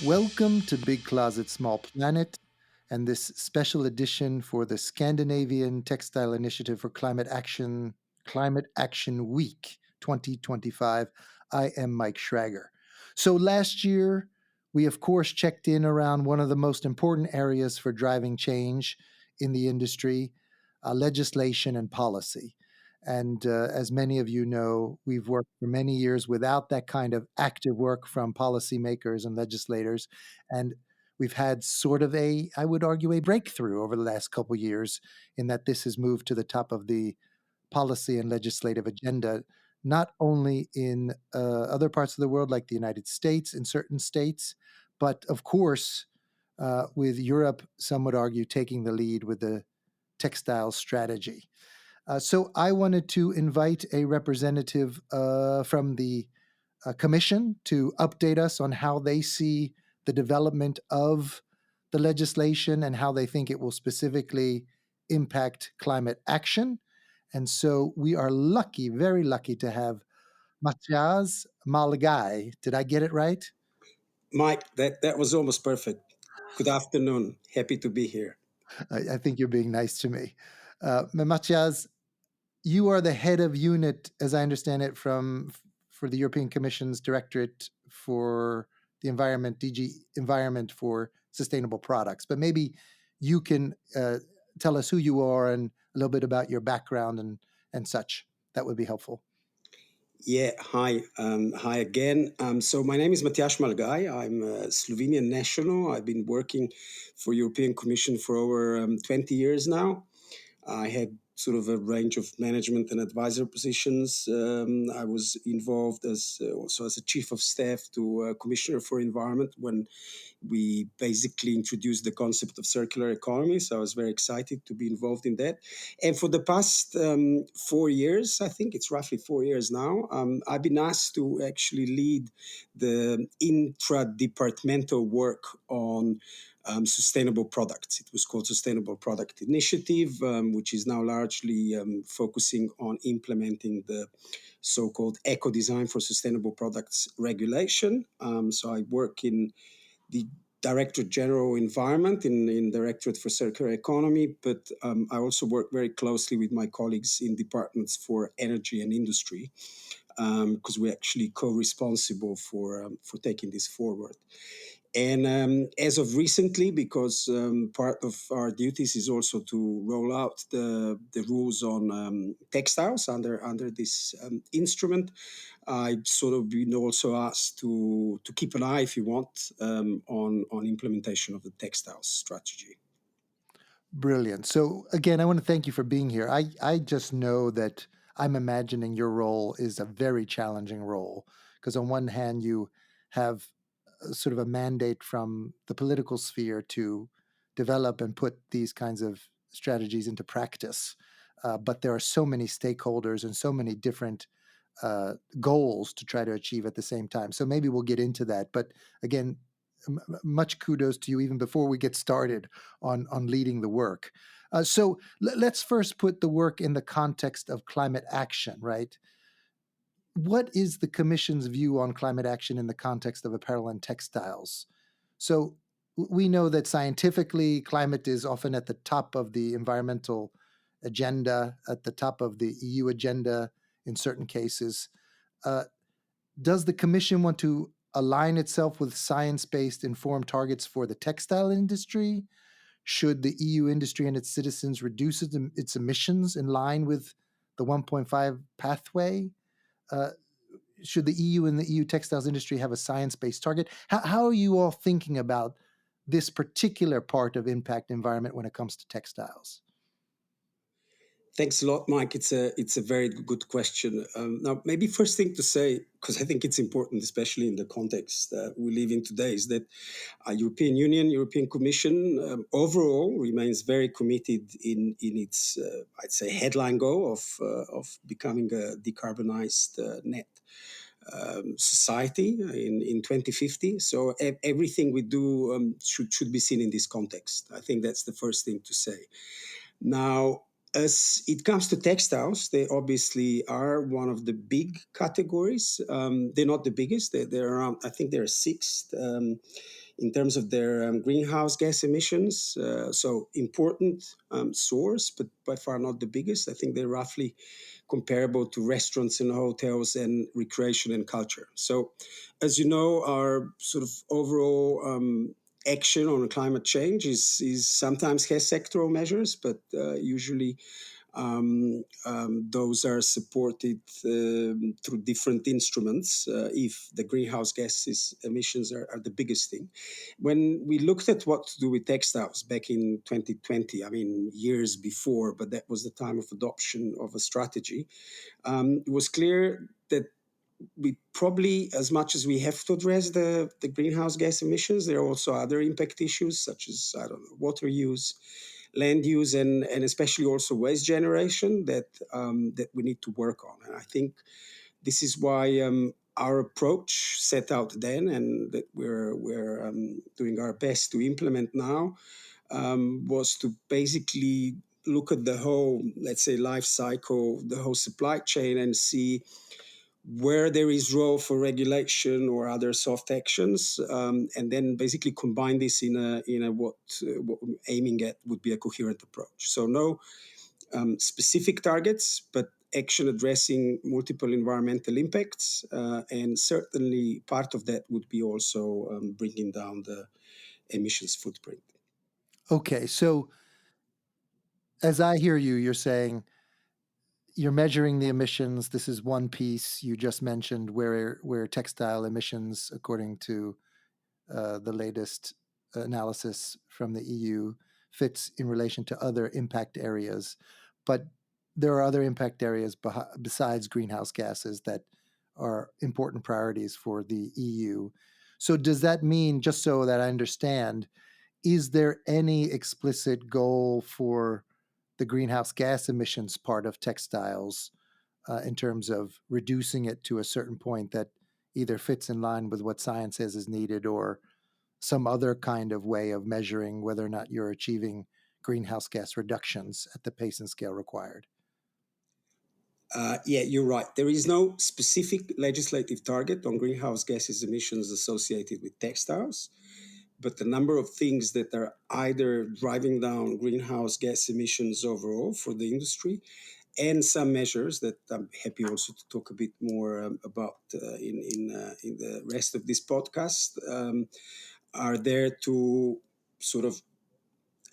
Welcome to Big Closet Small Planet and this special edition for the Scandinavian Textile Initiative for Climate Action Week 2025. I am Mike Schrager. So last year, we of course checked in around one of the most important areas for driving change in the industry, legislation and policy. And as many of you know, we've worked for many years without that kind of active work from policymakers and legislators. And we've had sort of I would argue, a breakthrough over the last couple of years in that this has moved to the top of the policy and legislative agenda, not only in other parts of the world like the United States, in certain states, but of course, with Europe, some would argue, taking the lead with the textile strategy. So I wanted to invite a representative from the Commission to update us on how they see the development of the legislation and how they think it will specifically impact climate action. And so we are lucky, very lucky to have Matjaž Malgaj. Did I get it right? Mike, that was almost perfect. Good afternoon. Happy to be here. I think you're being nice to me. Matjaž, you are the head of unit, as I understand it, for the European Commission's Directorate for the Environment, DG Environment for Sustainable Products. But maybe you can tell us who you are and a little bit about your background and such. That would be helpful. Yeah, hi. Hi again. So my name is Matjaž Malgaj. I'm a Slovenian national. I've been working for European Commission for over 20 years now. I had sort of a range of management and advisor positions. I was involved also as a chief of staff to Commissioner for Environment when we basically introduced the concept of circular economy. So I was very excited to be involved in that. And for the past 4 years, I think it's roughly 4 years now, I've been asked to actually lead the intra-departmental work on sustainable products. It was called Sustainable Product Initiative, which is now largely focusing on implementing the so-called Eco Design for Sustainable Products regulation. So I work in the Directorate General Environment in Directorate for Circular Economy, but I also work very closely with my colleagues in departments for energy and industry, because we're actually co-responsible for taking this forward. And as of recently, because part of our duties is also to roll out the rules on textiles under this instrument, I've sort of been also asked to keep an eye, if you want, on implementation of the textiles strategy. Brilliant. So again, I want to thank you for being here. I just know that I'm imagining your role is a very challenging role because on one hand you have sort of a mandate from the political sphere to develop and put these kinds of strategies into practice. But there are so many stakeholders and so many different goals to try to achieve at the same time. So maybe we'll get into that. But again, much kudos to you even before we get started on leading the work. So let's first put the work in the context of climate action, right? What is the Commission's view on climate action in the context of apparel and textiles? So we know that scientifically, climate is often at the top of the environmental agenda, at the top of the EU agenda in certain cases. Does the Commission want to align itself with science-based informed targets for the textile industry? Should the EU industry and its citizens reduce its emissions in line with the 1.5 pathway? Should the EU and the EU textiles industry have a science-based target? How are you all thinking about this particular part of impact environment when it comes to textiles? Thanks a lot, Mike. It's a very good question. Now, maybe first thing to say, because I think it's important, especially in the context that we live in today, is that European Union, European Commission overall remains very committed in its, I'd say, headline goal of becoming a decarbonized net society in 2050. So everything we do should be seen in this context. I think that's the first thing to say. Now, as it comes to textiles, they obviously are one of the big categories. They're not the biggest. They're around, I think they're sixth in terms of their greenhouse gas emissions. So important source, but by far not the biggest. I think they're roughly comparable to restaurants and hotels and recreation and culture. So, as you know, our sort of overall action on climate change is sometimes has sectoral measures, but usually those are supported through different instruments if the greenhouse gases emissions are the biggest thing. When we looked at what to do with textiles back in 2020, I mean, years before, but that was the time of adoption of a strategy, it was clear that we probably, as much as we have to address the greenhouse gas emissions, there are also other impact issues such as, I don't know, water use, land use, and especially also waste generation that we need to work on. And I think this is why our approach set out then, and that we're doing our best to implement now, was to basically look at the whole, let's say, life cycle, the whole supply chain, and see where there is role for regulation or other soft actions, and then basically combine this in a what we're aiming at would be a coherent approach. So no specific targets, but action addressing multiple environmental impacts, and certainly part of that would be also bringing down the emissions footprint. Okay, so as I hear you, you're saying you're measuring the emissions. This is one piece. You just mentioned where textile emissions, according to the latest analysis from the EU, fits in relation to other impact areas. But there are other impact areas besides greenhouse gases that are important priorities for the EU. So does that mean, just so that I understand, is there any explicit goal for the greenhouse gas emissions part of textiles in terms of reducing it to a certain point that either fits in line with what science says is needed, or some other kind of way of measuring whether or not you're achieving greenhouse gas reductions at the pace and scale required? Yeah, you're right. There is no specific legislative target on greenhouse gases emissions associated with textiles, but the number of things that are either driving down greenhouse gas emissions overall for the industry, and some measures that I'm happy also to talk a bit more about in the rest of this podcast, are there to sort of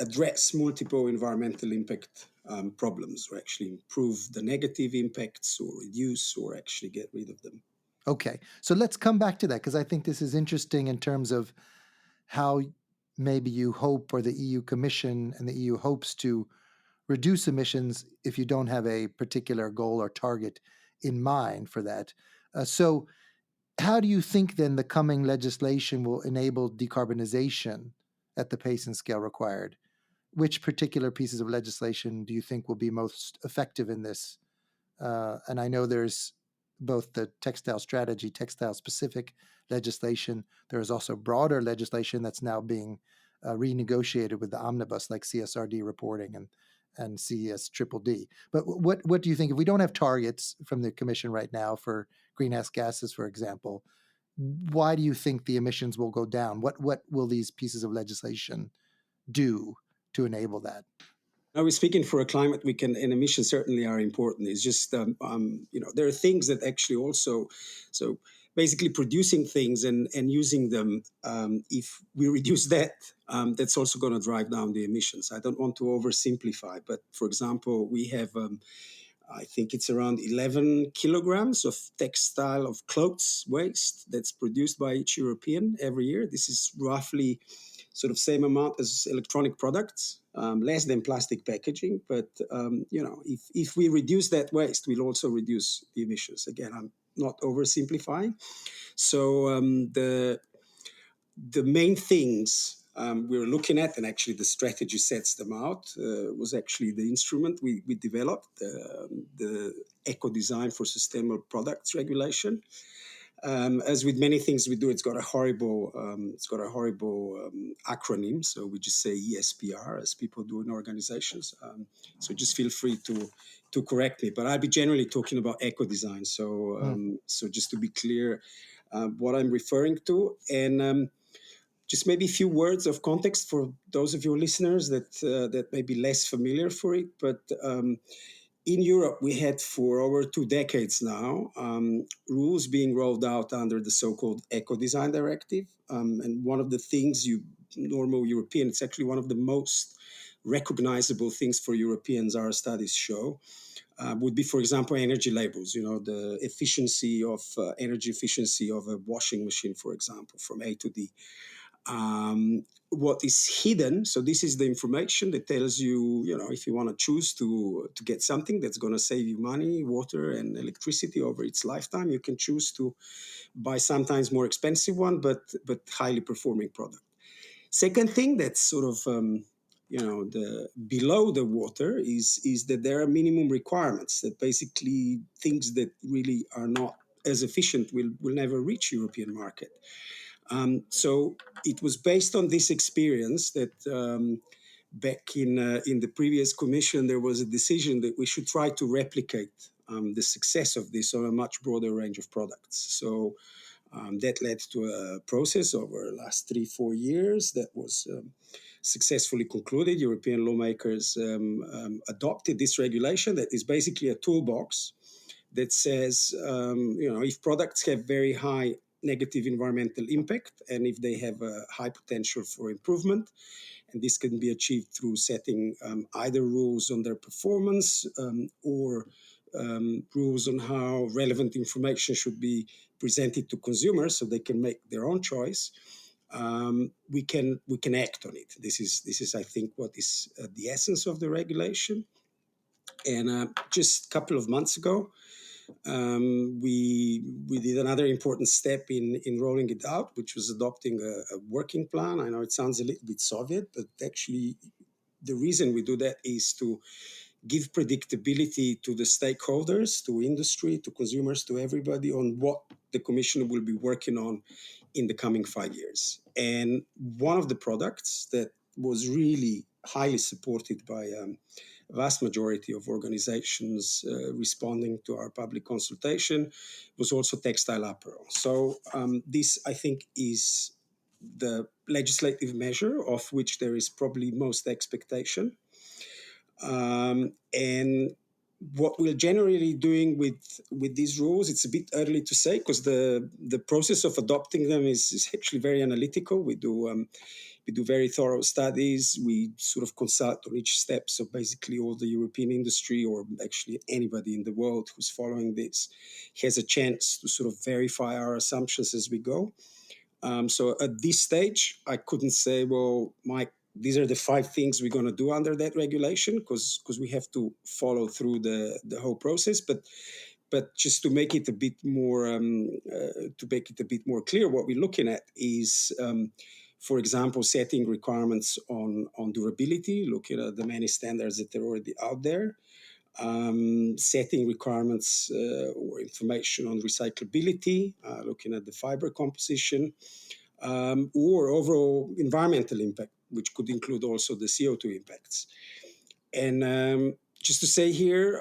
address multiple environmental impact problems, or actually improve the negative impacts, or reduce, or actually get rid of them. Okay, so let's come back to that, because I think this is interesting in terms of how maybe you hope, or the EU Commission and the EU hopes to reduce emissions if you don't have a particular goal or target in mind for that. So, how do you think then the coming legislation will enable decarbonization at the pace and scale required? Which particular pieces of legislation do you think will be most effective in this? And I know there's both the textile strategy, textile specific legislation. There is also broader legislation that's now being renegotiated with the omnibus, like CSRD reporting and CES triple D. But what do you think, if we don't have targets from the Commission right now for greenhouse gases, for example, why do you think the emissions will go down? What will these pieces of legislation do to enable that? Now, we're speaking for a climate week, and emissions certainly are important. It's just, there are things that actually also, so basically producing things and using them, if we reduce that, that's also going to drive down the emissions. I don't want to oversimplify, but for example, we have, I think it's around 11 kilograms of textile, of clothes waste that's produced by each European every year. This is roughly sort of same amount as electronic products, less than plastic packaging. But if we reduce that waste, we'll also reduce the emissions. Again, I'm not oversimplifying. So the main things we're looking at, and actually the strategy sets them out, was actually the instrument we developed, the Eco Design for Sustainable Products Regulation. As with many things we do, it's got a horrible acronym. So we just say ESPR, as people do in organizations. So just feel free to correct me. But I'll be generally talking about eco design. So Mm. so just to be clear, what I'm referring to, and Just maybe a few words of context for those of your listeners that may be less familiar for it. But in Europe, we had for over 2 decades now rules being rolled out under the so-called Eco Design Directive. And one of the things normal European, it's actually one of the most recognizable things for Europeans, our studies show, would be, for example, energy labels. The efficiency of energy efficiency of a washing machine, for example, from A to D. What is hidden, so this is the information that tells you, if you want to choose to get something that's going to save you money, water and electricity over its lifetime, you can choose to buy sometimes more expensive one, but highly performing product. Second thing that's sort of the below the water is that there are minimum requirements that basically things that really are not as efficient will never reach European market. So it was based on this experience that back in the previous commission, there was a decision that we should try to replicate the success of this on a much broader range of products. So that led to a process over the last 3-4 years that was successfully concluded. European lawmakers adopted this regulation that is basically a toolbox that says, if products have very high negative environmental impact and if they have a high potential for improvement, and this can be achieved through setting either rules on their performance or rules on how relevant information should be presented to consumers so they can make their own choice. We can act on it. This is I think what is the essence of the regulation. And just a couple of months ago, we did another important step in rolling it out, which was adopting a working plan. I know it sounds a little bit Soviet, but actually the reason we do that is to give predictability to the stakeholders, to industry, to consumers, to everybody on what the Commission will be working on in the coming 5 years. And one of the products that was really highly supported by a vast majority of organizations responding to our public consultation was also textile apparel. So this, I think, is the legislative measure of which there is probably most expectation. And what we're generally doing with these rules, it's a bit early to say because the process of adopting them is actually very analytical. We do very thorough studies. We sort of consult on each step. So basically all the European industry, or actually anybody in the world who's following this, has a chance to sort of verify our assumptions as we go. So at this stage, I couldn't say, well, Mike, these are the 5 things we're going to do under that regulation, because we have to follow through the whole process. But just to make it a bit more clear, what we're looking at is, for example, setting requirements on durability, looking at the many standards that are already out there. Setting requirements or information on recyclability, looking at the fiber composition, or overall environmental impact, which could include also the CO2 impacts. And just to say here,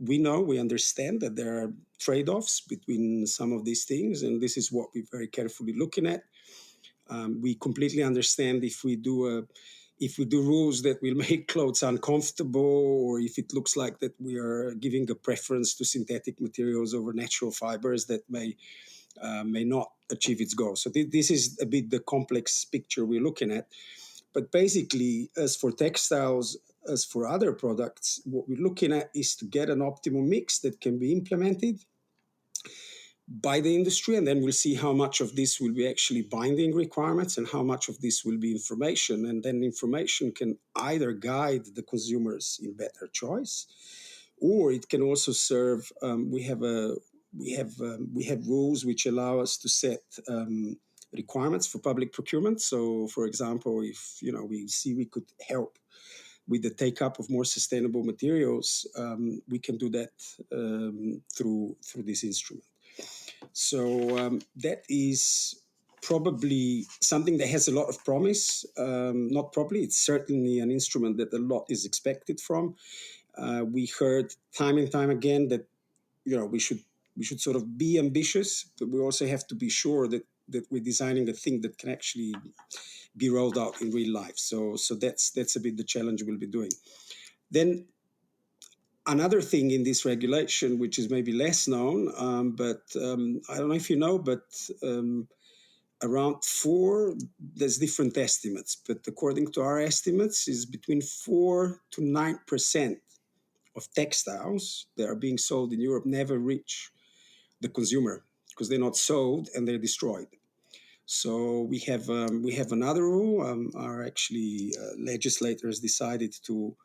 we understand that there are trade-offs between some of these things, and this is what we're very carefully looking at. We completely understand if we do rules that will make clothes uncomfortable, or if it looks like that we are giving a preference to synthetic materials over natural fibers that may not achieve its goal. So this is a bit the complex picture we're looking at. But basically, as for textiles, as for other products, what we're looking at is to get an optimal mix that can be implemented by the industry, and then we'll see how much of this will be actually binding requirements and how much of this will be information. And then information can either guide the consumers in better choice, or it can also serve. We have rules which allow us to set requirements for public procurement. So, for example, if we see we could help with the take-up of more sustainable materials, we can do that through this instrument. So that is probably something that has a lot of promise. Not probably, it's certainly an instrument that a lot is expected from. We heard time and time again that we should sort of be ambitious, but we also have to be sure that that we're designing a thing that can actually be rolled out in real life. So that's a bit the challenge we'll be doing. Then another thing in this regulation, which is maybe less known, but I don't know if you know, but around there's different estimates, but according to our estimates, is between 4 to 9% of textiles that are being sold in Europe never reach the consumer because they're not sold and they're destroyed. So we have another rule. Our actually legislators decided to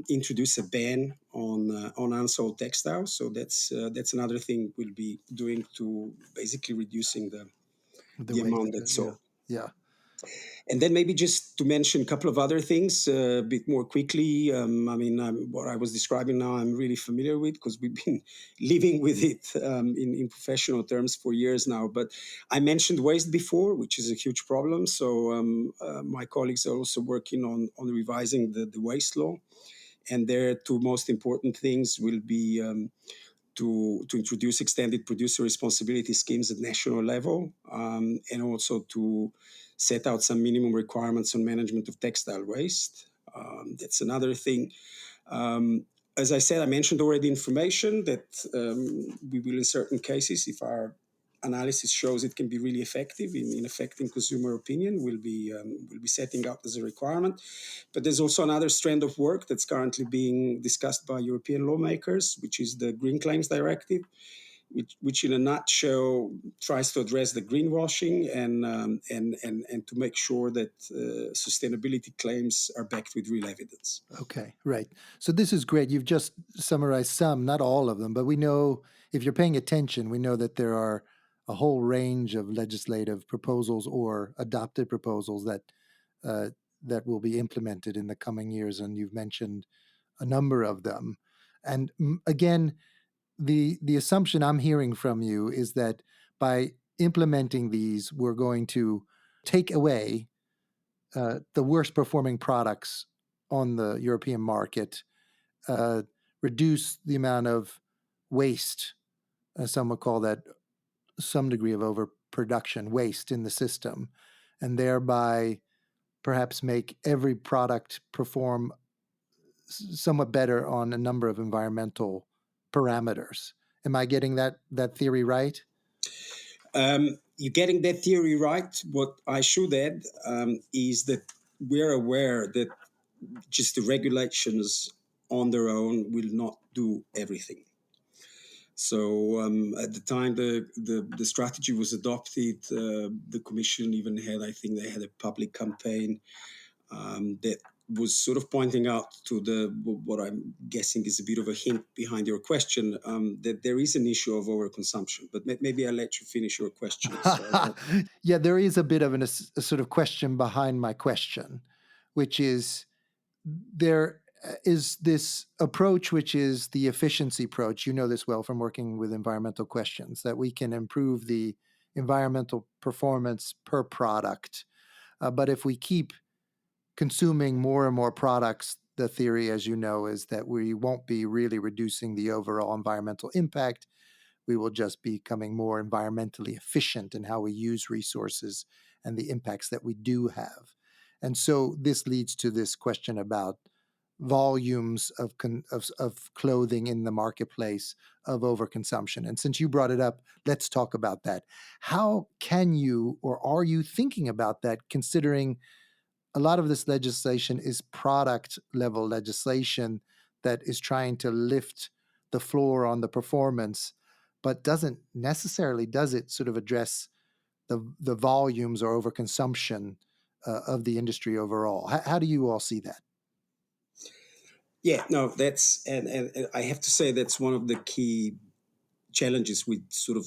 introduce a ban on unsold textiles. So that's another thing we'll be doing to basically reducing The the waste. amount that's Yeah. sold. Yeah. And then maybe just to mention a couple of other things a bit more quickly. What I was describing now, I'm really familiar with because we've been living with it in professional terms for years now. But I mentioned waste before, which is a huge problem. So my colleagues are also working on revising the waste law. And their two most important things will be to introduce extended producer responsibility schemes at national level, and also to set out some minimum requirements on management of textile waste. That's another thing. As I said, I mentioned already information that we will, in certain cases, if our analysis shows it can be really effective in affecting consumer opinion, we'll be setting out as a requirement. But there's also another strand of work that's currently being discussed by European lawmakers, which is the Green Claims Directive, which in a nutshell tries to address the greenwashing and to make sure that sustainability claims are backed with real evidence. Okay, right. So this is great. You've just summarized some, not all of them, but we know if you're paying attention, we know that there are a whole range of legislative proposals or adopted proposals uh, that will be implemented in the coming years, and you've mentioned a number of them. And again, the assumption I'm hearing from you is that by implementing these, we're going to take away the worst performing products on the European market, uh, reduce the amount of waste. Some would call that some degree of overproduction, waste in the system, and thereby perhaps make every product perform somewhat better on a number of environmental parameters. Am I getting that theory right? You're getting that theory right. What I should add is that we're aware that just the regulations on their own will not do everything. So at the time the strategy was adopted, the Commission even had, I think they had a public campaign that was sort of pointing out to what I'm guessing is a bit of a hint behind your question, that there is an issue of overconsumption. But maybe I'll let you finish your question. So Yeah, there is a bit of a sort of question behind my question, which is there is this approach, which is the efficiency approach. You know this well from working with environmental questions, that we can improve the environmental performance per product. But if we keep consuming more and more products, the theory, as you know, is that we won't be really reducing the overall environmental impact. We will just be becoming more environmentally efficient in how we use resources and the impacts that we do have. And so this leads to this question about volumes of clothing in the marketplace, of overconsumption. And since you brought it up, let's talk about that. How can you, or are you thinking about that, considering a lot of this legislation is product level legislation that is trying to lift the floor on the performance, but doesn't necessarily, does it sort of address the volumes or overconsumption of the industry overall? How do you all see that? yeah, no, that's and I have to say that's one of the key challenges we sort of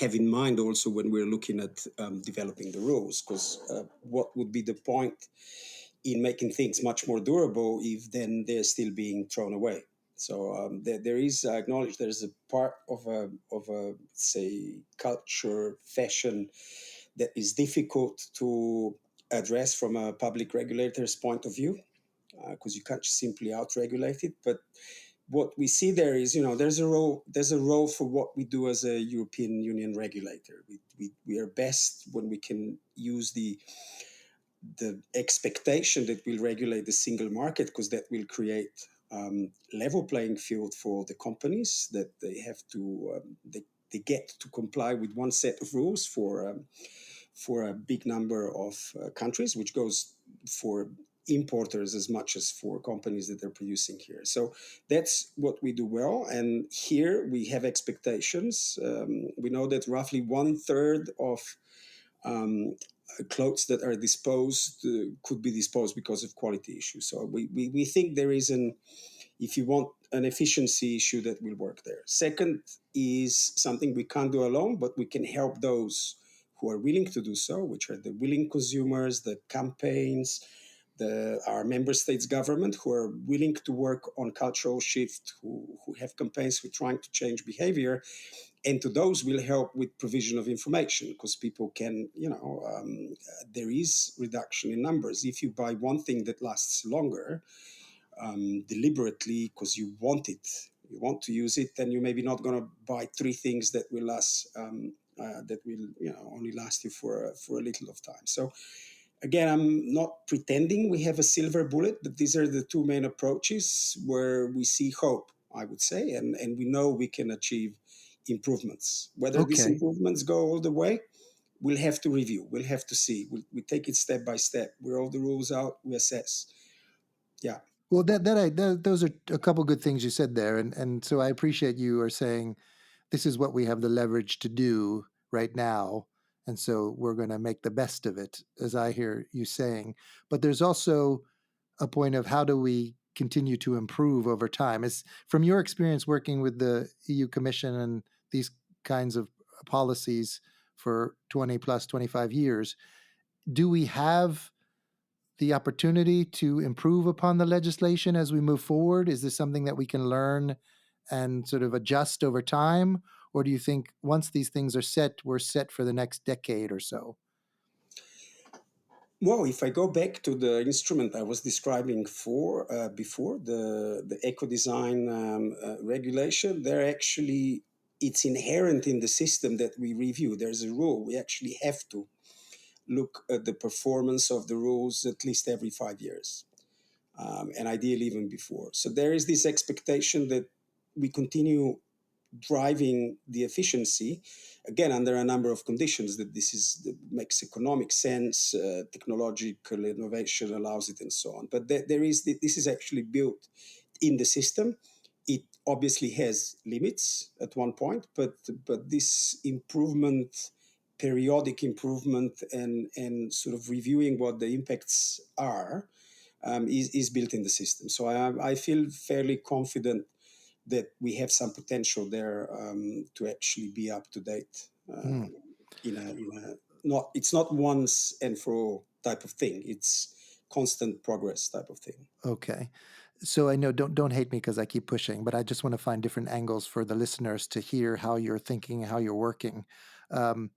have in mind also when we're looking at developing the rules, because what would be the point in making things much more durable if then they're still being thrown away? So there is, I acknowledge, there's a part of a say culture, fashion that is difficult to address from a public regulator's point of view, because you can't just simply out-regulate it. But what we see there is, there's a role for what we do as a European Union regulator. We are best when we can use the expectation that we'll regulate the single market, because that will create level playing field for the companies, that they have to they get to comply with one set of rules for a big number of countries, which goes for importers as much as for companies that are producing here. So that's what we do well. And here we have expectations. We know that roughly 1/3 of clothes that are disposed could be disposed because of quality issues. So we think there is if you want, an efficiency issue that will work there. Second is something we can't do alone, but we can help those who are willing to do so, which are the willing consumers, the campaigns, our member states government who are willing to work on cultural shift, who have campaigns who are trying to change behavior. And to those will help with provision of information, because people can, there is reduction in numbers. If you buy one thing that lasts longer, deliberately, because you want it, you want to use it, then you're maybe not going to buy three things that will last, that will, only last you for a little of time. So again, I'm not pretending we have a silver bullet, but these are the two main approaches where we see hope, I would say, and we know we can achieve improvements. Whether these Okay. improvements go all the way, we'll have to review. We'll have to see. We take it step by step. We roll the rules out. We assess. Yeah. Well, those are a couple good things you said there, and so I appreciate you are saying this is what we have the leverage to do right now, and so we're going to make the best of it, as I hear you saying. But there's also a point of how do we continue to improve over time? Is from your experience working with the EU Commission and these kinds of policies for 20 plus 25 years, do we have the opportunity to improve upon the legislation as we move forward? Is this something that we can learn and sort of adjust over time? Or do you think once these things are set, we're set for the next decade or so? Well, if I go back to the instrument I was describing before, the eco design regulation, it's inherent in the system that we review. There's a rule. We actually have to look at the performance of the rules at least every 5 years, and ideally even before. So there is this expectation that we continue driving the efficiency, again under a number of conditions, that makes economic sense, technological innovation allows it, and so on. But this is actually built in the system. It obviously has limits at one point, but this improvement, periodic improvement, and sort of reviewing what the impacts are, is built in the system. So I feel fairly confident that we have some potential there, to actually be up to date, Mm, it's not once and for all type of thing. It's constant progress type of thing. okay. So I know don't hate me because I keep pushing, but I just want to find different angles for the listeners to hear how you're thinking, how you're working. Um,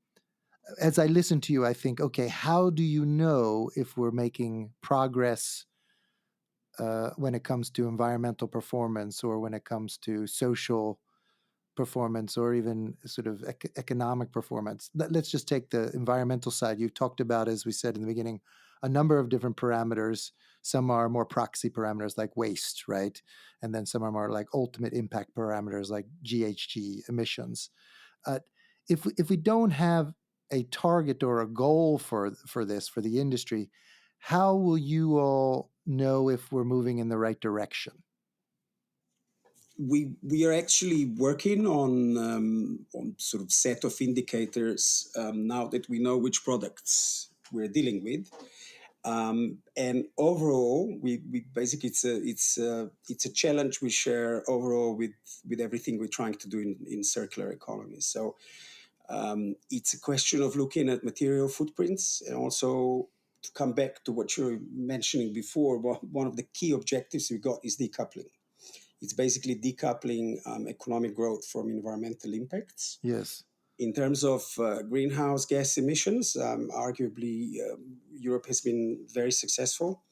as I listen to you, I think, okay, how do you know if we're making progress when it comes to environmental performance or when it comes to social performance or even sort of economic performance? Let's just take the environmental side. You've talked about, as we said in the beginning, a number of different parameters. Some are more proxy parameters like waste, right? And then some are more like ultimate impact parameters like GHG emissions. Uh, if we don't have a target or a goal for this for the industry, how will you all know if we're moving in the right direction? We are actually working on sort of set of indicators, now that we know which products we're dealing with. And overall, we basically it's a challenge we share overall with everything we're trying to do in circular economy. So it's a question of looking at material footprints, and also to come back to what you were mentioning before. One of the key objectives we got is decoupling. It's basically decoupling economic growth from environmental impacts. Yes. In terms of greenhouse gas emissions, arguably Europe has been very successful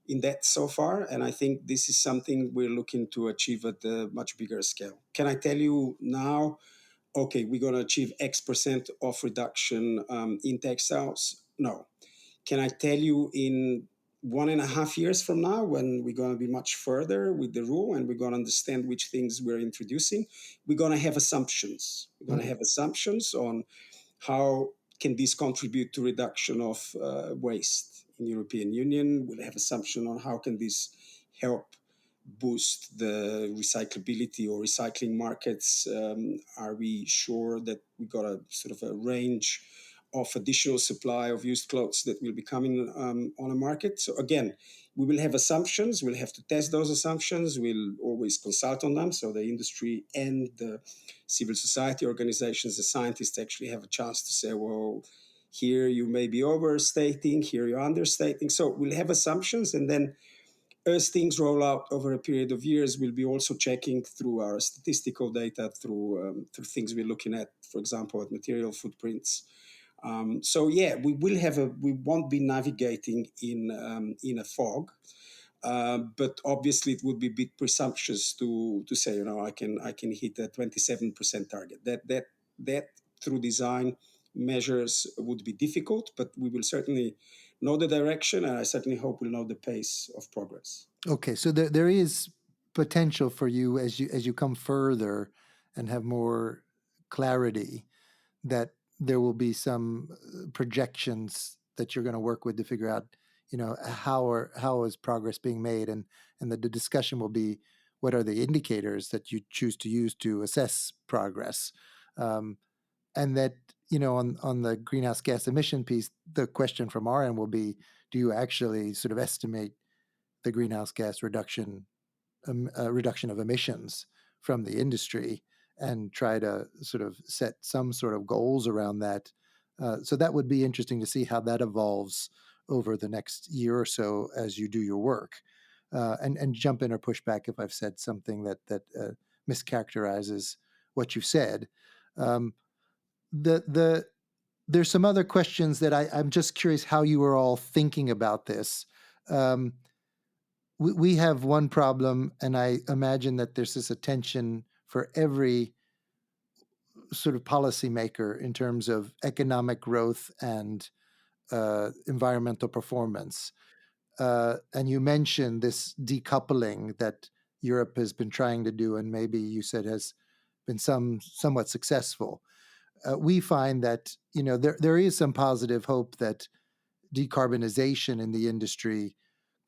in that so far, and I think this is something we're looking to achieve at a much bigger scale. Can I tell you now, okay, we're going to achieve X% of reduction in textiles? No. Can I tell you in 1.5 years from now, when we're going to be much further with the rule and we're going to understand which things we're introducing, we're going to have assumptions. We're going to have assumptions on how can this contribute to reduction of waste in European Union. We'll have assumption on how can this help boost the recyclability or recycling markets. Are we sure that we got a sort of a range of additional supply of used clothes that will be coming on a market? So again, we will have assumptions. We'll have to test those assumptions. We'll always consult on them. So the industry and the civil society organizations, the scientists actually have a chance to say, well, here you may be overstating, here you're understating. So we'll have assumptions, and then as things roll out over a period of years, we'll be also checking through our statistical data, through things we're looking at, for example, at material footprints. So yeah, we won't be navigating in a fog, but obviously it would be a bit presumptuous to say, I can hit a 27% target. That through design measures would be difficult, but we will certainly know the direction, and I certainly hope we'll know the pace of progress. Okay, so there is potential for you as you come further and have more clarity that there will be some projections that you're going to work with to figure out, how is progress being made, and the discussion will be what are the indicators that you choose to use to assess progress, and that on the greenhouse gas emission piece, the question from our end will be, do you actually sort of estimate the greenhouse gas reduction of emissions from the industry and try to sort of set some sort of goals around that. So that would be interesting to see how that evolves over the next year or so as you do your work. And jump in or push back if I've said something that mischaracterizes what you've said. Um, there's some other questions that I'm just curious how you are all thinking about this. Um, we have one problem, and I imagine that there's this attention for every sort of policymaker in terms of economic growth and environmental performance. And you mentioned this decoupling that Europe has been trying to do, and maybe you said has been somewhat successful. We find that there is some positive hope that decarbonization in the industry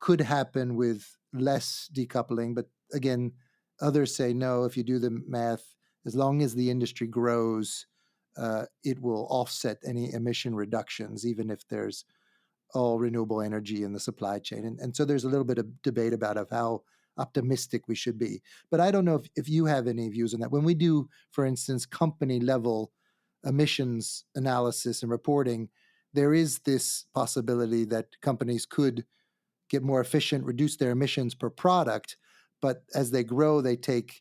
could happen with less decoupling. But again, others say no, if you do the math, as long as the industry grows, it will offset any emission reductions, even if there's all renewable energy in the supply chain. And so there's a little bit of debate about of how optimistic we should be. But I don't know if you have any views on that. When we do, for instance, company level emissions analysis and reporting, there is this possibility that companies could get more efficient, reduce their emissions per product, but as they grow, they take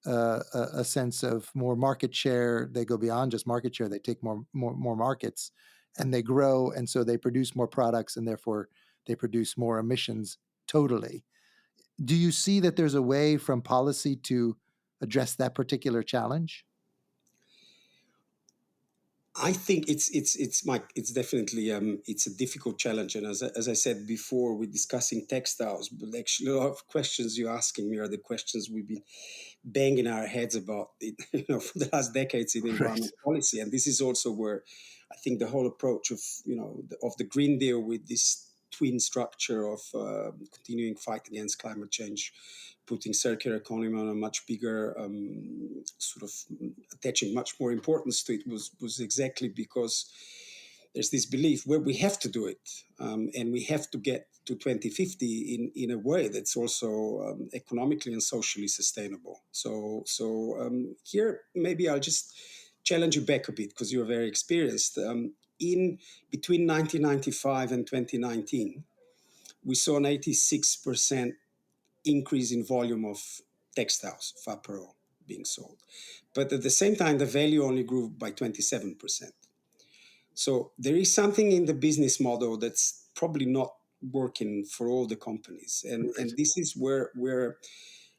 a sense of more market share. They go beyond just market share; they take more markets, and they grow, and so they produce more products, and therefore they produce more emissions totally. Do you see that there's a way from policy to address that particular challenge? I think it's definitely it's a difficult challenge, and as I said before, we're discussing textiles, but actually a lot of questions you're asking me are the questions we've been banging our heads about it, for the last decades in Right. environment policy, and this is also where I think the whole approach of of the Green Deal with this twin structure of continuing fight against climate change, putting circular economy on a much bigger sort of attaching much more importance to it was exactly because there's this belief where we have to do it, and we have to get to 2050 in a way that's also economically and socially sustainable. So here maybe I'll just challenge you back a bit because you're very experienced. In between 1995 and 2019, we saw an 86% increase in volume of textiles, of apparel being sold. But at the same time, the value only grew by 27%. So there is something in the business model that's probably not working for all the companies. And this is where we're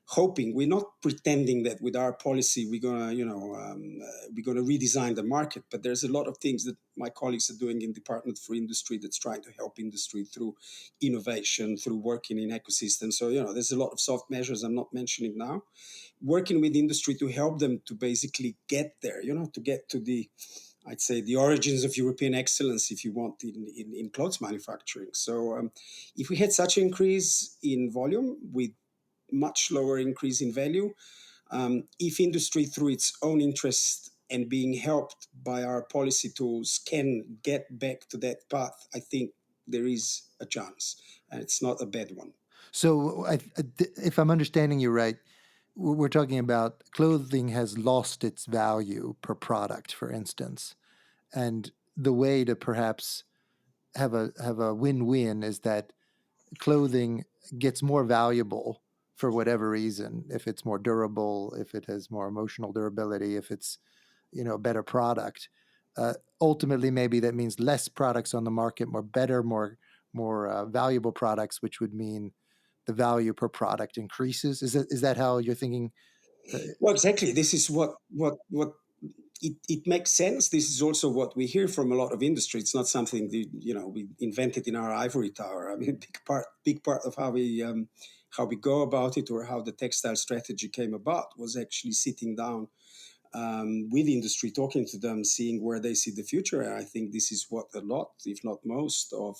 hoping. We're not pretending that with our policy we're gonna, we're gonna redesign the market. But there's a lot of things that my colleagues are doing in Department for Industry that's trying to help industry through innovation, through working in ecosystems. So there's a lot of soft measures I'm not mentioning now. Working with industry to help them to basically get there, to get to the, I'd say, the origins of European excellence, if you want, in clothes manufacturing. So if we had such an increase in volume with much lower increase in value, if industry, through its own interest and being helped by our policy tools, can get back to that path, I think there is a chance, and it's not a bad one. So, if I'm understanding you right, we're talking about clothing has lost its value per product, for instance, and the way to perhaps have a win-win is that clothing gets more valuable for whatever reason, if it's more durable, if it has more emotional durability, if it's a better product. Ultimately, maybe that means less products on the market, more better, more valuable products, which would mean the value per product increases. Is that how you're thinking? Uh, Well, exactly. This is what it makes sense. This is also what we hear from a lot of industry. It's not something that, we invented in our ivory tower. I mean, big part of how we go about it, or how the textile strategy came about, was actually sitting down with industry, talking to them, seeing where they see the future. And I think this is what a lot, if not most, of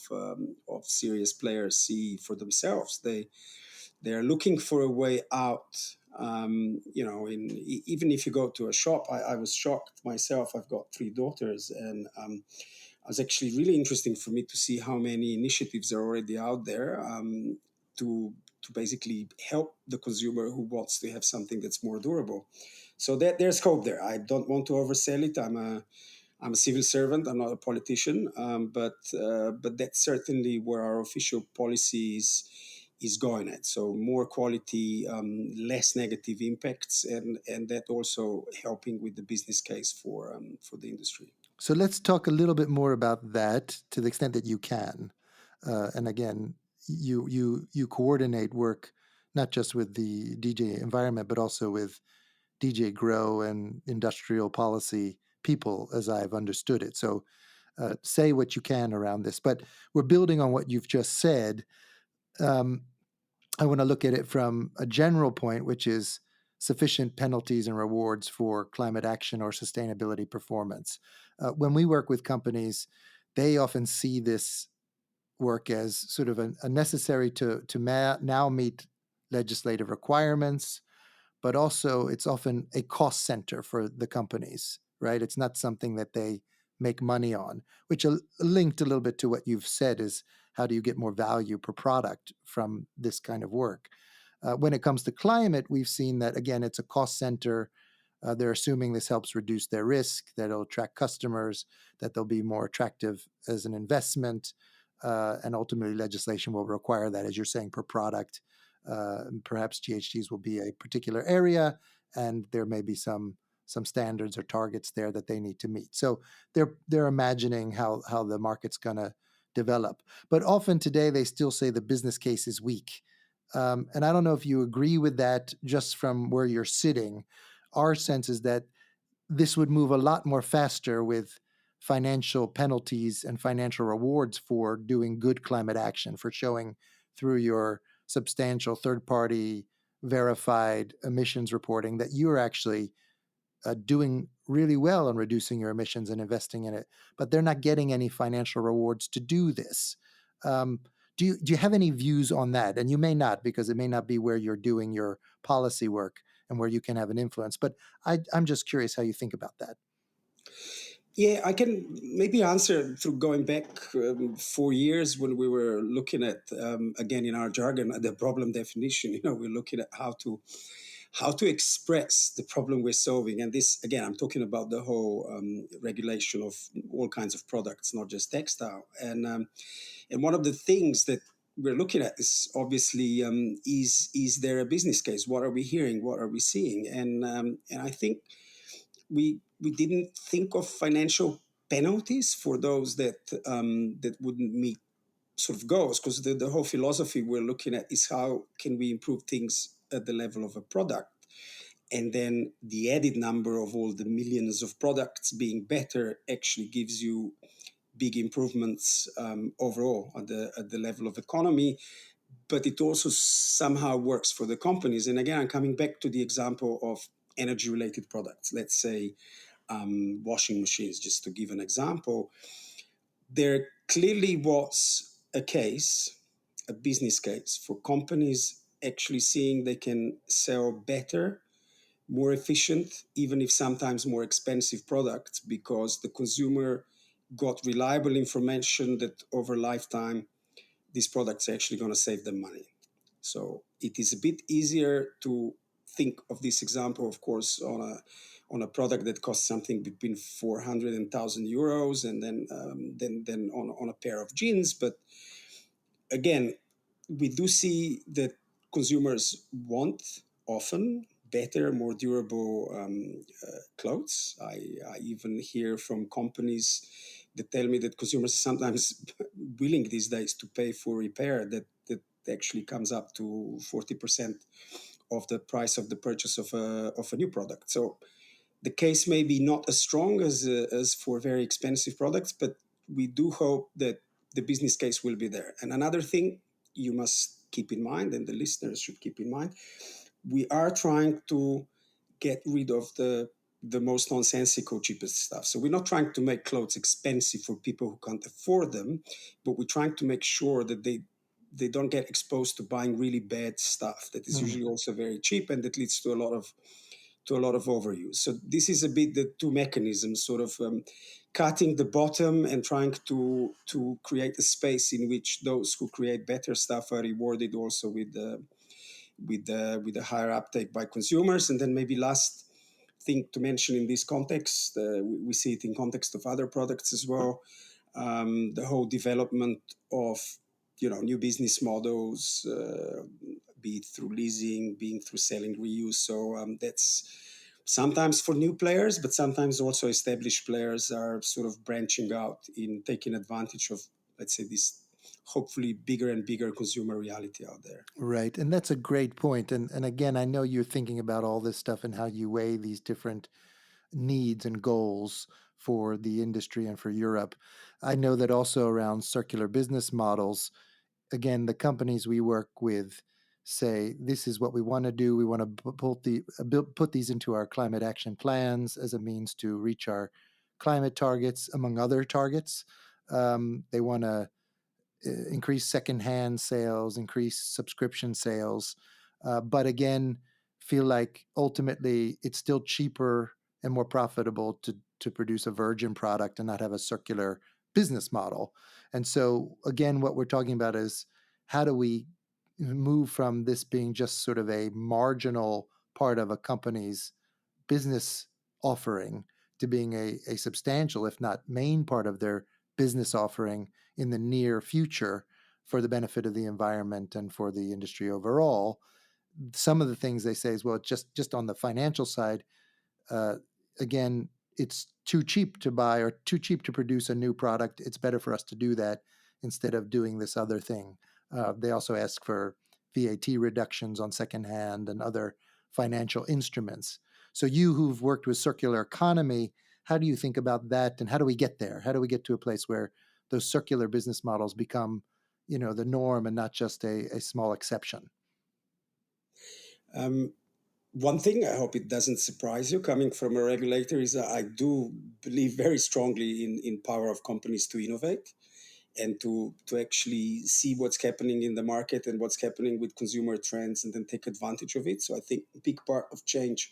serious players see for themselves. They're looking for a way out. Even if you go to a shop, I was shocked myself. I've got three daughters, and it was actually really interesting for me to see how many initiatives are already out there to basically help the consumer who wants to have something that's more durable. So there's hope there. I don't want to oversell it. I'm a civil servant. I'm not a politician, but that's certainly where our official policy is going at. So more quality, less negative impacts, and that also helping with the business case for the industry. so let's talk a little bit more about that to the extent that you can. And again, you coordinate work not just with the DJ environment, but also with DJ Grow and industrial policy people, as I've understood it. So say what you can around this. But we're building on what you've just said. Um, I want to look at it from a general point, which is sufficient penalties and rewards for climate action or sustainability performance. When we work with companies, they often see this work as sort of a necessary to now meet legislative requirements, but also it's often a cost center for the companies, right? It's not something that they make money on, which linked a little bit to what you've said is how do you get more value per product from this kind of work? When it comes to climate, we've seen that, again, it's a cost center. They're assuming this helps reduce their risk, that it'll attract customers, that they'll be more attractive as an investment. And ultimately, legislation will require that, as you're saying, per product. Perhaps GHGs will be a particular area, and there may be some standards or targets there that they need to meet. So they're imagining how the market's going to develop. But often today they still say the business case is weak, and I don't know if you agree with that. Just from where you're sitting, our sense is that this would move a lot more faster with financial penalties and financial rewards for doing good climate action, for showing through your substantial third party verified emissions reporting that you're actually doing really well in reducing your emissions and investing in it, but they're not getting any financial rewards to do this. Um, do you have any views on that? And you may not, because it may not be where you're doing your policy work and where you can have an influence. But I'm just curious how you think about that. Yeah, I can maybe answer through going back 4 years when we were looking at, again, in our jargon, the problem definition. We're looking at how to express the problem we're solving. And this, again, I'm talking about the whole regulation of all kinds of products, not just textile. And one of the things that we're looking at is obviously, is there a business case? What are we hearing? What are we seeing? And I think we didn't think of financial penalties for those that wouldn't meet sort of goes, because the whole philosophy we're looking at is how can we improve things at the level of a product, and then the added number of all the millions of products being better actually gives you big improvements overall at the level of economy. But it also somehow works for the companies. And again, I'm coming back to the example of energy related products. Let's say washing machines, just to give an example. There clearly was a case, a business case for companies actually seeing they can sell better, more efficient, even if sometimes more expensive products, because the consumer got reliable information that over lifetime these products are actually going to save them money. So it is a bit easier to think of this example, of course, on a product that costs something between 400 and 1,000 euros, and then on a pair of jeans. But again, we do see that consumers want often better, more durable clothes. I even hear from companies that tell me that consumers are sometimes willing these days to pay for repair that actually comes up to 40% of the price of the purchase of a new product. So the case may be not as strong as for very expensive products, but we do hope that the business case will be there. And another thing you must keep in mind, and the listeners should keep in mind, we are trying to get rid of the most nonsensical, cheapest stuff. So we're not trying to make clothes expensive for people who can't afford them, but we're trying to make sure that they don't get exposed to buying really bad stuff that is Mm. usually also very cheap and that leads to a lot of overuse. So this is a bit the two mechanisms, sort of cutting the bottom and trying to create a space in which those who create better stuff are rewarded also with a higher uptake by consumers. And then maybe last thing to mention in this context, we see it in context of other products as well. The whole development of new business models, be it through leasing, being through selling reuse. So that's sometimes for new players, but sometimes also established players are sort of branching out in taking advantage of, let's say, this hopefully bigger and bigger consumer reality out there. Right. And that's a great point. And again, I know you're thinking about all this stuff and how you weigh these different needs and goals for the industry and for Europe. I know that also around circular business models, again, the companies we work with say, this is what we want to do. We want to put these into our climate action plans as a means to reach our climate targets, among other targets. They want to increase secondhand sales, increase subscription sales. But again, feel like ultimately it's still cheaper and more profitable to produce a virgin product and not have a circular business model. And so again, what we're talking about is how do we move from this being just sort of a marginal part of a company's business offering to being a substantial, if not main part of their business offering in the near future for the benefit of the environment and for the industry overall. Some of the things they say is, well, just on the financial side, uh, again, it's too cheap to buy or too cheap to produce a new product. It's better for us to do that instead of doing this other thing. They also ask for VAT reductions on secondhand and other financial instruments. So, you who've worked with circular economy, how do you think about that, and how do we get there? How do we get to a place where those circular business models become, the norm and not just a small exception? Um, One thing, I hope it doesn't surprise you, coming from a regulator, is that I do believe very strongly in power of companies to innovate and to actually see what's happening in the market and what's happening with consumer trends and then take advantage of it. So I think a big part of change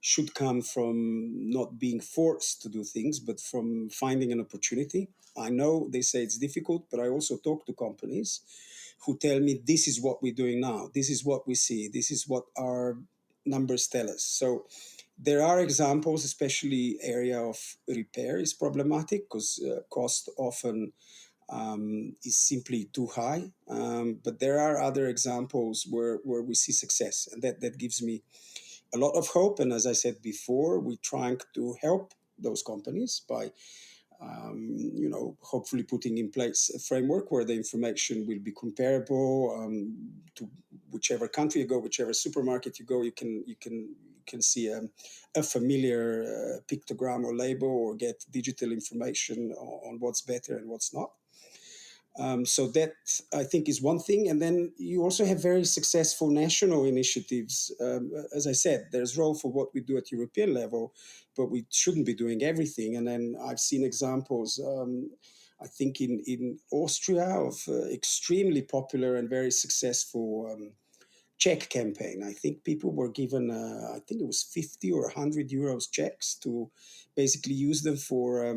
should come from not being forced to do things, but from finding an opportunity. I know they say it's difficult, but I also talk to companies who tell me this is what we're doing now, this is what we see, this is what our numbers tell us. So there are examples, especially area of repair is problematic because cost often is simply too high. But there are other examples where we see success, and that gives me a lot of hope. And as I said before, we're trying to help those companies by hopefully putting in place a framework where the information will be comparable to whichever country you go, whichever supermarket you go. You can see a familiar pictogram or label, or get digital information on what's better and what's not. So that, I think, is one thing. And then you also have very successful national initiatives. As I said, there's role for what we do at European level, but we shouldn't be doing everything. And then I've seen examples, I think, in Austria of extremely popular and very successful check campaign. I think people were given, I think it was 50 or 100 euros checks to basically use them for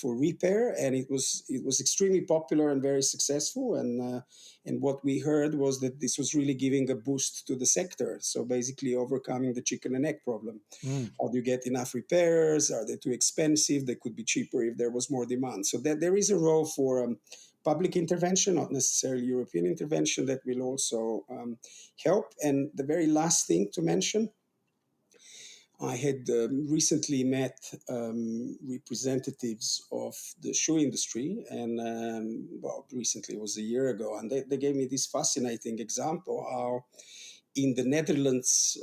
repair, and it was extremely popular and very successful. And what we heard was that this was really giving a boost to the sector. So basically, overcoming the chicken and egg problem. Mm. How do you get enough repairers? Are they too expensive? They could be cheaper if there was more demand. So that there is a role for public intervention, not necessarily European intervention, that will also help. And the very last thing to mention, I had recently met representatives of the shoe industry, and recently, it was a year ago, and they gave me this fascinating example how in the Netherlands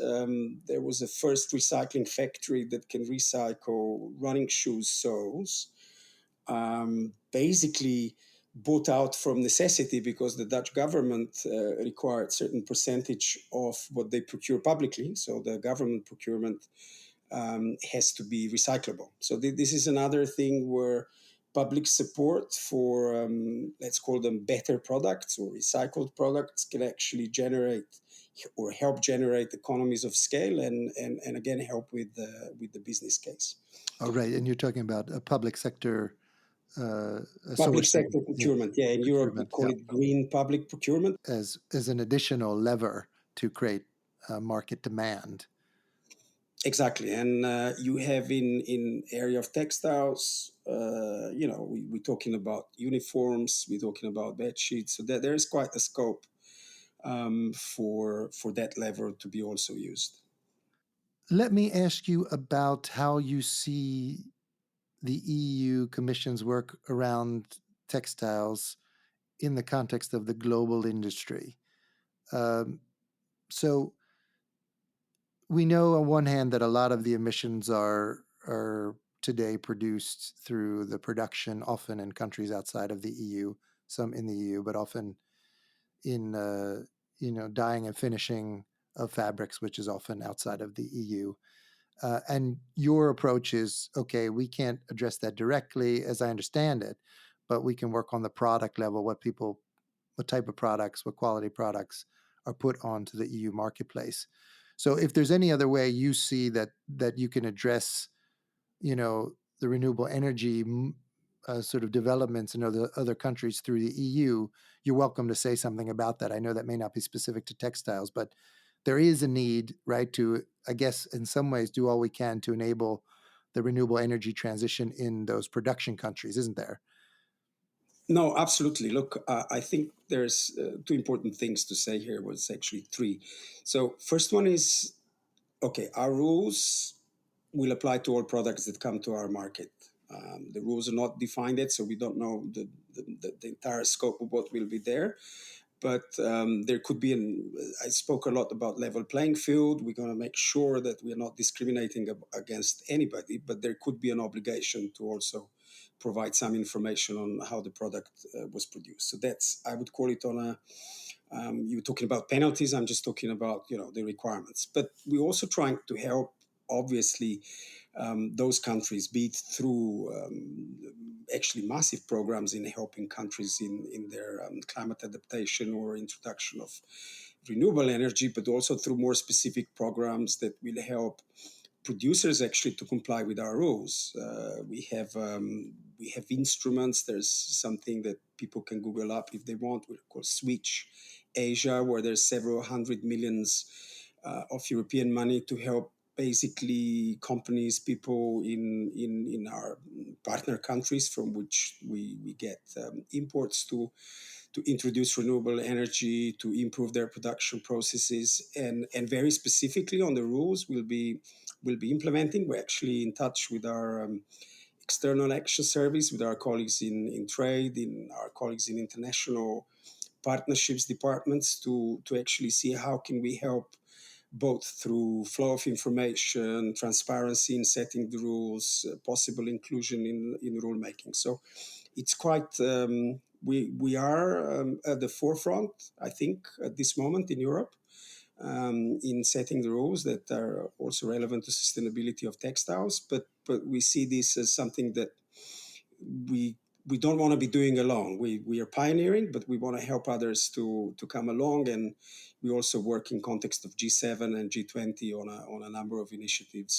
there was a first recycling factory that can recycle running shoes soles, basically bought out from necessity because the Dutch government required certain percentage of what they procure publicly. So the government procurement has to be recyclable. So this is another thing where public support for, let's call them better products or recycled products, can actually generate or help generate economies of scale, and again help with the business case. Oh, right. And you're talking about a public sector Public sourcing, sector procurement, yeah. In Europe, we procurement, call yeah, it green public procurement. as an additional lever to create market demand. Exactly, and you have in area of textiles, we're talking about uniforms, we're talking about bed sheets, so there is quite a scope for that lever to be also used. Let me ask you about how you see the EU Commission's work around textiles in the context of the global industry. Um, so we know on one hand that a lot of the emissions are today produced through the production, often in countries outside of the EU, some in the EU, but often in dyeing and finishing of fabrics, which is often outside of the EU. And your approach is, okay, we can't address that directly, as I understand it, but we can work on the product level, what type of products, what quality products are put onto the EU marketplace. So if there's any other way you see that you can address, the renewable energy sort of developments in other countries through the EU, you're welcome to say something about that. I know that may not be specific to textiles, but there is a need, right, to, I guess, in some ways, do all we can to enable the renewable energy transition in those production countries, isn't there? No, absolutely. Look, I think there's two important things to say here. Well, it's actually three. So first one is, okay, our rules will apply to all products that come to our market. The rules are not defined yet, so we don't know the entire scope of what will be there. But there could be I spoke a lot about level playing field. We're going to make sure that we're not discriminating against anybody, but there could be an obligation to also provide some information on how the product was produced. So that's, I would call it on a, you were talking about penalties. I'm just talking about, the requirements. But we're also trying to help, obviously, those countries, be it through actually massive programs in helping countries in their climate adaptation or introduction of renewable energy, but also through more specific programs that will help producers actually to comply with our rules. We have instruments. There's something that people can Google up if they want. We call Switch Asia, where there's several hundred millions of European money to help basically companies, people in our partner countries from which we get imports to introduce renewable energy, to improve their production processes, and very specifically on the rules we'll be implementing. We're actually in touch with our external action service with our colleagues in trade, in our colleagues in international partnerships departments to actually see how can we help both through flow of information, transparency in setting the rules, possible inclusion in rulemaking. So it's quite, we are at the forefront, I think, at this moment in Europe, in setting the rules that are also relevant to sustainability of textiles. But we see this as something that we we don't want to be doing alone. We are pioneering, but we want to help others to come along, and we also work in context of G7 and G20 on a number of initiatives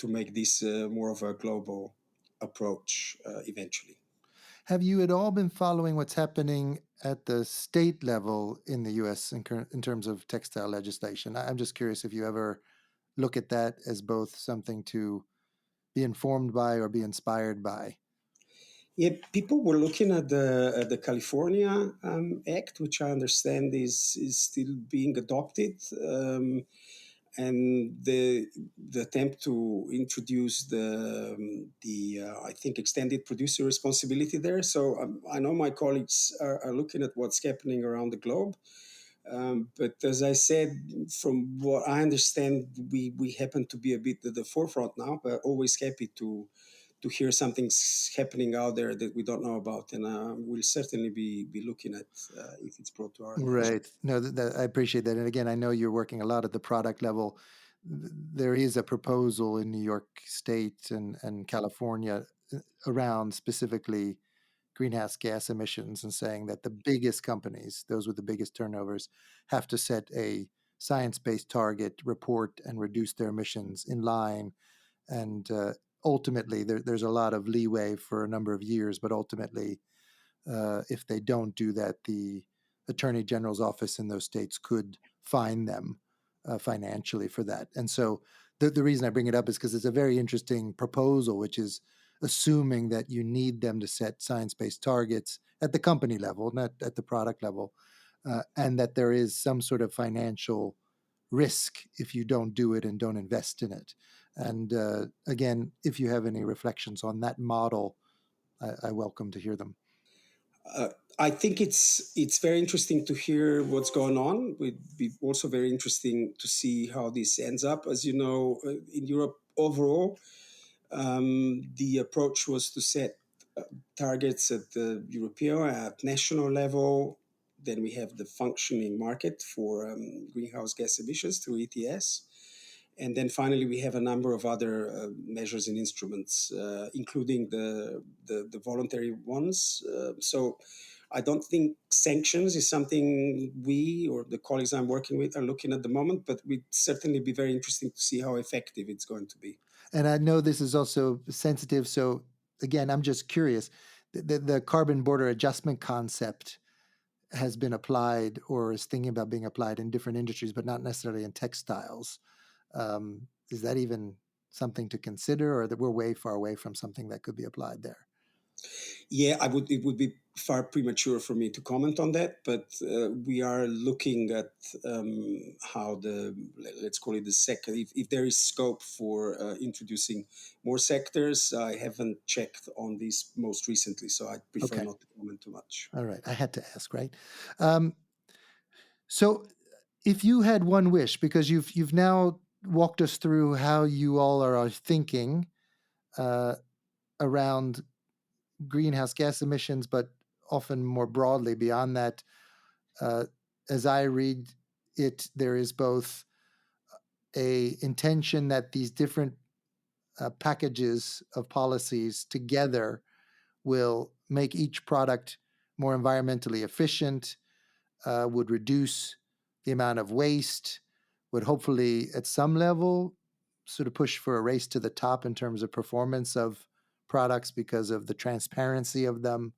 to make this more of a global approach eventually. Have you at all been following what's happening at the state level in the US in terms of textile legislation? I'm just curious if you ever look at that as both something to be informed by or be inspired by. Yeah, people were looking at the California Act, which I understand is still being adopted, and the attempt to introduce the I think extended producer responsibility there. So I know my colleagues are looking at what's happening around the globe. But as I said, from what I understand, we happen to be a bit at the forefront now, but always happy to hear something's happening out there that we don't know about. And we'll certainly be looking at if it's brought to our attention. Right. No, I appreciate that. And again, I know you're working a lot at the product level. There is a proposal in New York State and California around specifically greenhouse gas emissions and saying that the biggest companies, those with the biggest turnovers, have to set a science-based target, report, and reduce their emissions in line. And ultimately, there's a lot of leeway for a number of years, but ultimately, if they don't do that, the attorney general's office in those states could fine them financially for that. And so the reason I bring it up is because it's a very interesting proposal, which is assuming that you need them to set science-based targets at the company level, not at the product level, and that there is some sort of financial risk if you don't do it and don't invest in it. And again, if you have any reflections on that model, I welcome to hear them. I think it's very interesting to hear what's going on. It would be also very interesting to see how this ends up. As you know, in Europe overall, the approach was to set targets at the European, at national level. Then we have the functioning market for greenhouse gas emissions through ETS. And then finally, we have a number of other measures and instruments, including the voluntary ones. So I don't think sanctions is something we or the colleagues I'm working with are looking at the moment, but we'd certainly be very interesting to see how effective it's going to be. And I know this is also sensitive. So again, I'm just curious. The carbon border adjustment concept has been applied or is thinking about being applied in different industries, but not necessarily in textiles. Is that even something to consider, or that we're way far away from something that could be applied there? Yeah, I would. It would be far premature for me to comment on that, but we are looking at how let's call it the sector. If there is scope for introducing more sectors, I haven't checked on this most recently, so I prefer Okay. not to comment too much. All right. I had to ask, right? Um, so if you had one wish, because you've now walked us through how you all are thinking uh, around greenhouse gas emissions, but often more broadly beyond that, uh, as I read it, there is both a intention that these different packages of policies together will make each product more environmentally efficient, would reduce the amount of waste, would hopefully at some level sort of push for a race to the top in terms of performance of products because of the transparency of them.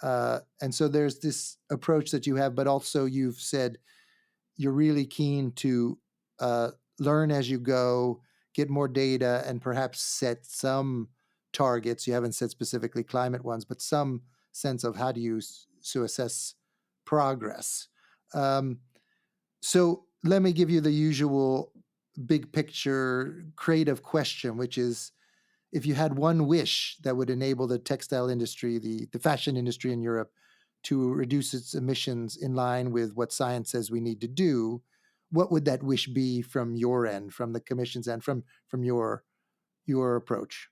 And so there's this approach that you have, but also you've said you're really keen to learn as you go, get more data, and perhaps set some targets. You haven't said specifically climate ones, but some sense of how do you assess progress. Um, so let me give you the usual big picture creative question, which is if you had one wish that would enable the textile industry, the fashion industry in Europe, to reduce its emissions in line with what science says we need to do, what would that wish be from your end, from the Commission's end, from your approach?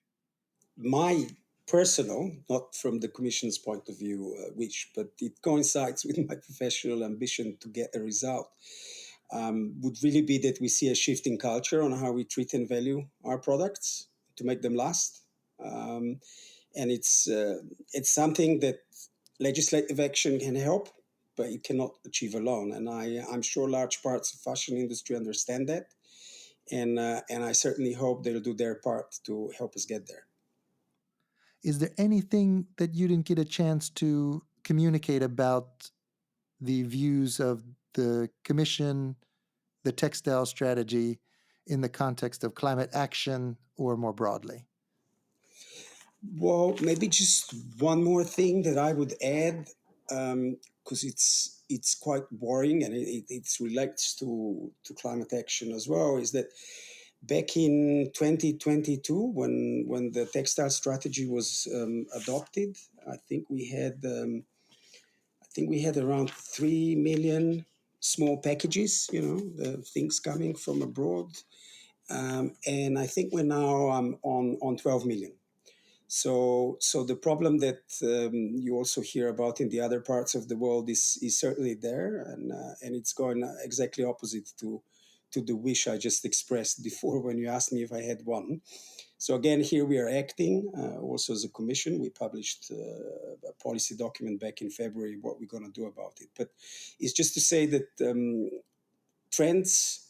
My personal, not from the Commission's point of view, wish, but it coincides with my professional ambition to get a result, would really be that we see a shift in culture on how we treat and value our products to make them last. And it's something that legislative action can help, but it cannot achieve alone. And I'm sure large parts of fashion industry understand that, and I certainly hope they'll do their part to help us get there. Is there anything that you didn't get a chance to communicate about the views of the Commission, the textile strategy in the context of climate action or more broadly? Well, maybe just one more thing that I would add, because it's quite boring and it relates to climate action as well, is that back in 2022, when the textile strategy was adopted, I think we had around 3 million small packages, the things coming from abroad, and I think we're now on 12 million. So the problem that you also hear about in the other parts of the world is certainly there, and it's going exactly opposite to the wish I just expressed before when you asked me if I had one. So again, here we are acting also as a commission. We published a policy document back in February, what we're going to do about it. But it's just to say that trends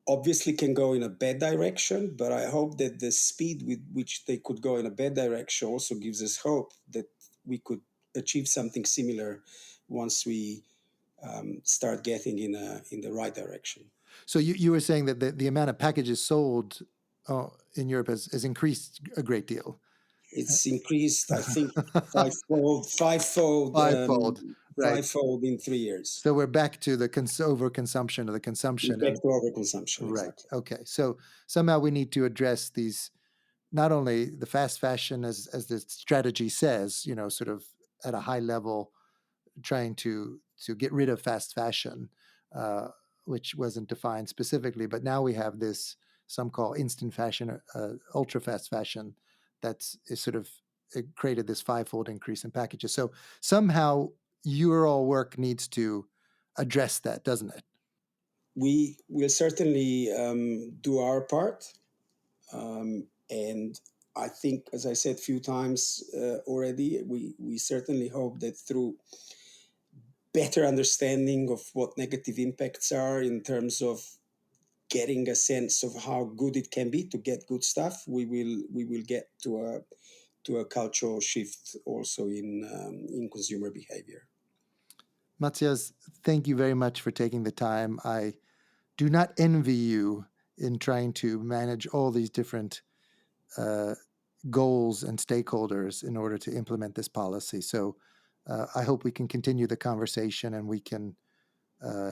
obviously can go in a bad direction, but I hope that the speed with which they could go in a bad direction also gives us hope that we could achieve something similar once we start getting in the right direction. So you were saying that the amount of packages sold in Europe has increased a great deal. It's increased, I think, fivefold, Fivefold, right? fivefold in 3 years. So we're back to the overconsumption or the consumption, Back and to overconsumption, right. exactly. Okay. So somehow we need to address these, not only the fast fashion as the strategy says, sort of at a high level, trying to get rid of fast fashion, uh, which wasn't defined specifically, but now we have this some call instant fashion, ultra fast fashion, that's is sort of it created this fivefold increase in packages. So somehow your all work needs to address that, doesn't it? We will certainly do our part. And I think, as I said a few times already, we certainly hope that through better understanding of what negative impacts are in terms of getting a sense of how good it can be to get good stuff, we will get to a cultural shift also in consumer behavior. Matjaž, thank you very much for taking the time. I do not envy you in trying to manage all these different uh, goals and stakeholders in order to implement this policy. So I hope we can continue the conversation and we can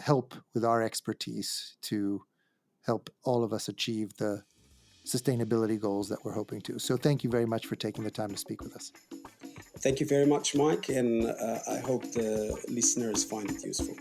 help with our expertise to help all of us achieve the sustainability goals that we're hoping to. So thank you very much for taking the time to speak with us. Thank you very much, Mike, and I hope the listeners find it useful.